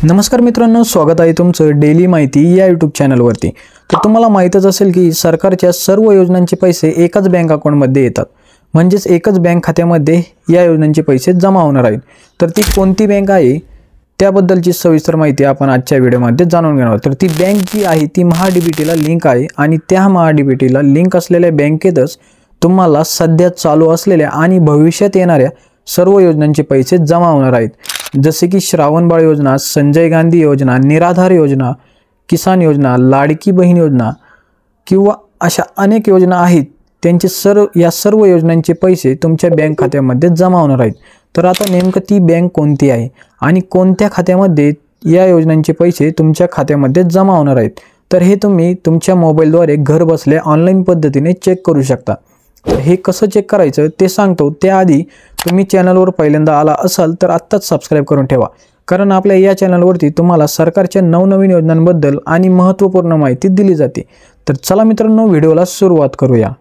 नमस्कार मित्रांनो, स्वागत आहे तुमचं डेली माहिती या यूट्यूब चॅनलवरती। तर तुम्हाला माहितच असेल की सरकारच्या सर्व योजनांचे पैसे एकाच बँक अकाउंटमध्ये येतात, म्हणजेच एकच बँक खात्यामध्ये या योजनांचे पैसे जमा होणार आहेत। तर ती कोणती बँक आहे त्याबद्दलची सविस्तर माहिती आपण आजच्या व्हिडिओमध्ये जाणून घेणार आहोत। तर ती बँक जी आहे ती महाडीबीटीला लिंक आहे आणि त्या महाडीबीटीला लिंक असलेल्या बँकेतच तुम्हाला सध्या चालू असलेल्या आणि भविष्यात येणाऱ्या सर्व योजनांचे पैसे जमा होणार आहेत, जसे की श्रावणबाळ योजना, संजय गांधी योजना, निराधार योजना, किसान योजना, लाडकी बहीण योजना किंवा अशा अनेक योजना आहेत। त्यांचे या सर्व योजनांचे पैसे तुमच्या बँक खात्यामध्ये जमा होणार आहेत। तर आता नेमकं ती बँक कोणती आहे आणि कोणत्या खात्यामध्ये या योजनांचे पैसे तुमच्या खात्यामध्ये जमा होणार आहेत, तर हे तुम्ही तुमच्या मोबाईलद्वारे घर बसल्या ऑनलाईन पद्धतीने चेक करू शकता। हे कसं चेक करायचं ते सांगतो। त्याआधी तुम्ही चॅनलवर पहिल्यांदा आला असाल तर आत्ताच सबस्क्राइब करून ठेवा, कारण आपल्या या चॅनलवरती तुम्हाला सरकारच्या नवनवीन योजनांबद्दल आणि महत्त्वपूर्ण माहिती दिली जाते। तर चला मित्रांनो, व्हिडिओला सुरुवात करूया।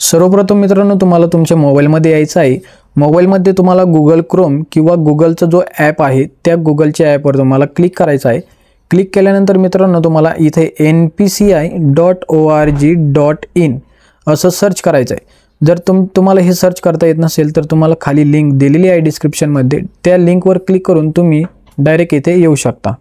सर्वप्रथम मित्रांनो, तुम्हाला तुमच्या मोबाईलमध्ये यायचं आहे। मोबाईलमध्ये तुम्हाला गुगल क्रोम किंवा गुगलचा जो ॲप आहे त्या गुगलच्या ॲपवर तुम्हाला क्लिक करायचं आहे। क्लिक केल्यानंतर मित्रांनो तुम्हाला इथे npci.org.in असं सर्च करायचं आहे। जर तुम्हाला हे सर्च करता येत नसेल तर तुम्हाला खाली लिंक दिलेली आहे डिस्क्रिप्शनमध्ये, त्या लिंकवर क्लिक करून तुम्ही डायरेक्ट इथे येऊ शकता।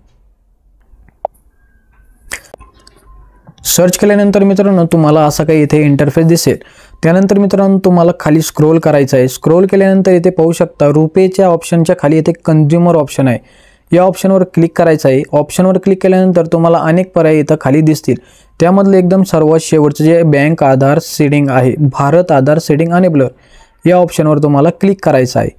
सर्च केल्यानंतर मित्रांनो तुम्हाला असा काही इथे इंटरफेस दिसेल। त्यानंतर मित्रांनो तुम्हाला खाली स्क्रोल करायचं आहे। स्क्रोल केल्यानंतर इथे पाहू शकता रुपेच्या ऑप्शनच्या खाली इथे कंझ्युमर ऑप्शन आहे, या ऑप्शनवर क्लिक करायचं आहे। ऑप्शनवर क्लिक केल्यानंतर तुम्हाला अनेक पर्याय इथं खाली दिसतील। त्यामधलं एकदम सर्वात शेवटचं जे बँक आधार सीडिंग आहे, भारत आधार सीडिंग अनेबलर, या ऑप्शनवर तुम्हाला क्लिक करायचं आहे।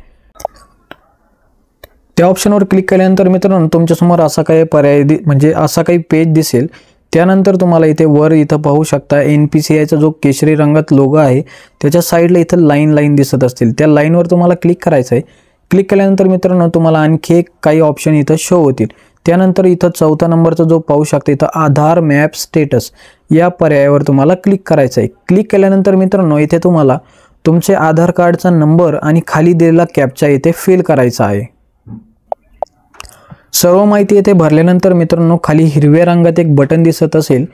त्या ऑप्शनवर क्लिक केल्यानंतर मित्रांनो तुमच्यासमोर असा काही पर्याय म्हणजे असा काही पेज दिसेल। त्यानंतर तुम्हाला इथे वर इथं पाहू शकता NPCIचा जो केशरी रंगात लोगो आहे त्याच्या साईडला इथं लाईन दिसत असतील, त्या लाईनवर तुम्हाला क्लिक करायचं आहे। क्लिक केल्यानंतर मित्रांनो तुम्हाला आणखी काही ऑप्शन इथं शो होतील। त्यानंतर इथं चौथा नंबरचा जो पाहू शकता इथं आधार मॅप स्टेटस, या पर्यायावर तुम्हाला क्लिक करायचं आहे। क्लिक केल्यानंतर मित्रांनो इथे तुम्हाला तुमचे आधार कार्डचा नंबर आणि खाली दिलेला कॅप्चा इथे फिल करायचा आहे। सर्व माहिती इथे भरल्यानंतर मित्रांनो खाली हिरव्या रंगात एक बटन दिसत असेल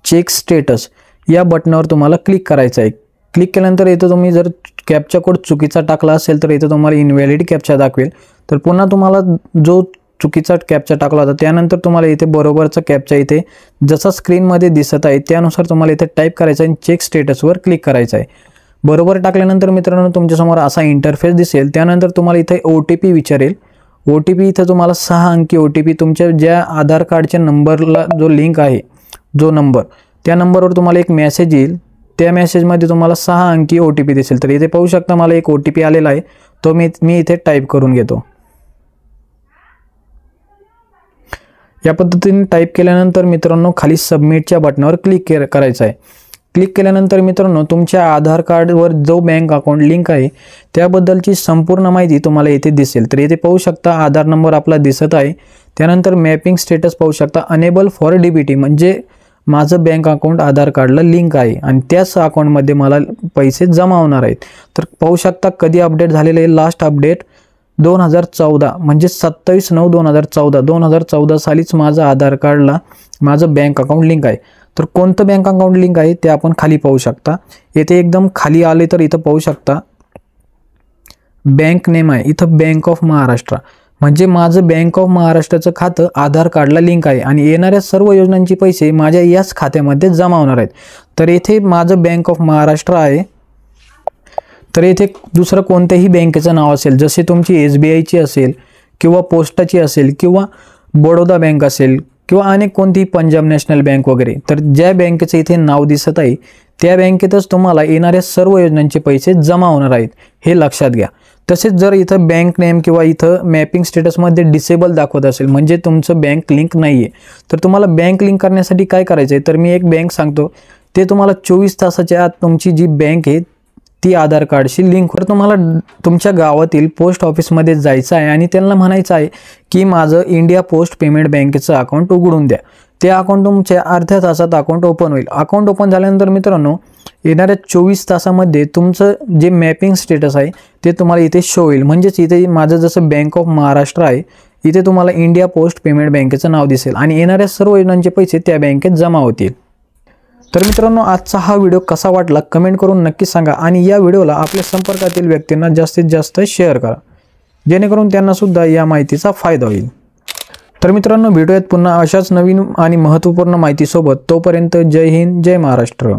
चेक स्टेटस, या बटनावर तुम्हाला क्लिक करायचं आहे। क्लिक केल्यानंतर इथं तुम्ही जर कॅप्चा कोड चुकीचा टाकला असेल तर इथं तुम्हाला इनव्हॅलिड कॅप्चा दाखवेल। तर पुन्हा तुम्हाला जो चुकीचा कॅप्चा टाकला होता त्यानंतर तुम्हाला इथे बरोबरचा कॅप्चा इथे जसा स्क्रीनमध्ये दिसत आहे त्यानुसार तुम्हाला इथे टाईप करायचं आहे, चेक स्टेटसवर क्लिक करायचं आहे। बरोबर टाकल्यानंतर मित्रांनो तुमच्यासमोर असा इंटरफेस दिसेल। त्यानंतर तुम्हाला इथे OTP विचारेल। OTP इथं तुम्हाला 6 अंकी OTP तुमच्या ज्या आधार कार्डच्या नंबरला जो लिंक आहे जो नंबर, त्या नंबरवर तुम्हाला एक मेसेज येईल। त्या मेसेजमध्ये तुम्हाला 6 अंकी OTP दिसेल। तर इथे पाहू शकता मला एक OTP आलेला आहे, तो मी इथे टाईप करून घेतो। या पद्धतीने टाईप केल्यानंतर मित्रांनो खाली सबमिटच्या बटनावर क्लिक करायचं आहे। क्लिक केल्यानंतर मित्रांनो तुमच्या आधार कार्डवर जो बँक अकाउंट लिंक आहे त्याबद्दलची संपूर्ण माहिती तुम्हाला इथे दिसेल। तर इथे पाहू शकता आधार नंबर आपला दिसत आहे। त्यानंतर मॅपिंग स्टेटस पाहू शकता अनेबल फॉर DBT, म्हणजे माझं बँक अकाउंट आधार कार्डला लिंक आहे आणि त्याच अकाउंटमध्ये मला पैसे जमा होणार आहेत। तर पाहू शकता कधी अपडेट झालेले आहे, लास्ट अपडेट 2014 म्हणजे 27/9/2014 सालीच माझं आधार कार्डला माझं बँक अकाउंट लिंक आहे। तर कोणतं बँक अकाउंट लिंक आहे ते आपण खाली पाहू शकता। येथे एकदम खाली आले तर इथं पाहू शकता बँक नेम आहे, इथं बँक ऑफ महाराष्ट्र, म्हणजे माझं बँक ऑफ महाराष्ट्राचं खातं आधार कार्डला लिंक आहे आणि येणाऱ्या सर्व योजनांचे पैसे माझ्या याच खात्यामध्ये जमा होणार आहेत। तर येथे माझं बँक ऑफ महाराष्ट्र आहे। तर येथे दुसरं कोणत्याही बँकेचं नाव असेल, जसे तुमची SBIची असेल किंवा पोस्टाची असेल किंवा बडोदा बँक असेल किंवा अनेक कोणतीही पंजाब नॅशनल बँक वगैरे, तर ज्या बँकेचं इथे नाव दिसत आहे त्या बँकेतच तुम्हाला येणाऱ्या सर्व योजनांचे पैसे जमा होणार आहेत, हे लक्षात घ्या। तसेच जर इथं बँक नेम किंवा इथं मॅपिंग स्टेटसमध्ये डिसेबल दाखवत असेल, म्हणजे तुमचं बँक लिंक नाही आहे, तर तुम्हाला बँक लिंक करण्यासाठी काय करायचं आहे, तर मी एक बँक सांगतो, ते तुम्हाला 24 तासाच्या आत तुमची जी बँक आहे ती आधार कार्डशी लिंक होतं। तुम्हाला तुमच्या गावातील पोस्ट ऑफिसमध्ये जायचं आहे आणि त्यांना म्हणायचं आहे की माझं इंडिया पोस्ट पेमेंट बँकेचं अकाउंट उघडून द्या। ते अकाउंट तुमच्या अर्ध्या तासात अकाउंट ओपन होईल। अकाउंट ओपन झाल्यानंतर मित्रांनो येणाऱ्या 24 तासामध्ये तुमचं जे मॅपिंग स्टेटस आहे ते तुम्हाला इथे शो होईल। म्हणजेच इथे माझं जसं बँक ऑफ महाराष्ट्र आहे, इथे तुम्हाला इंडिया पोस्ट पेमेंट बँकेचं नाव दिसेल आणि येणाऱ्या सर्व योजनांचे पैसे त्या बँकेत जमा होतील। तर मित्रांनो आजचा हा व्हिडिओ कसा वाटला कमेंट करून नक्की सांगा आणि या व्हिडिओला आपल्या संपर्कातील व्यक्तींना जास्तीत जास्त शेअर करा, जेणेकरून त्यांना सुद्धा या माहितीचा फायदा होईल। तर मित्रांनो भेटूयात पुन्हा अशाच नवीन आणि महत्त्वपूर्ण माहितीसोबत। तोपर्यंत जय हिंद, जय महाराष्ट्र।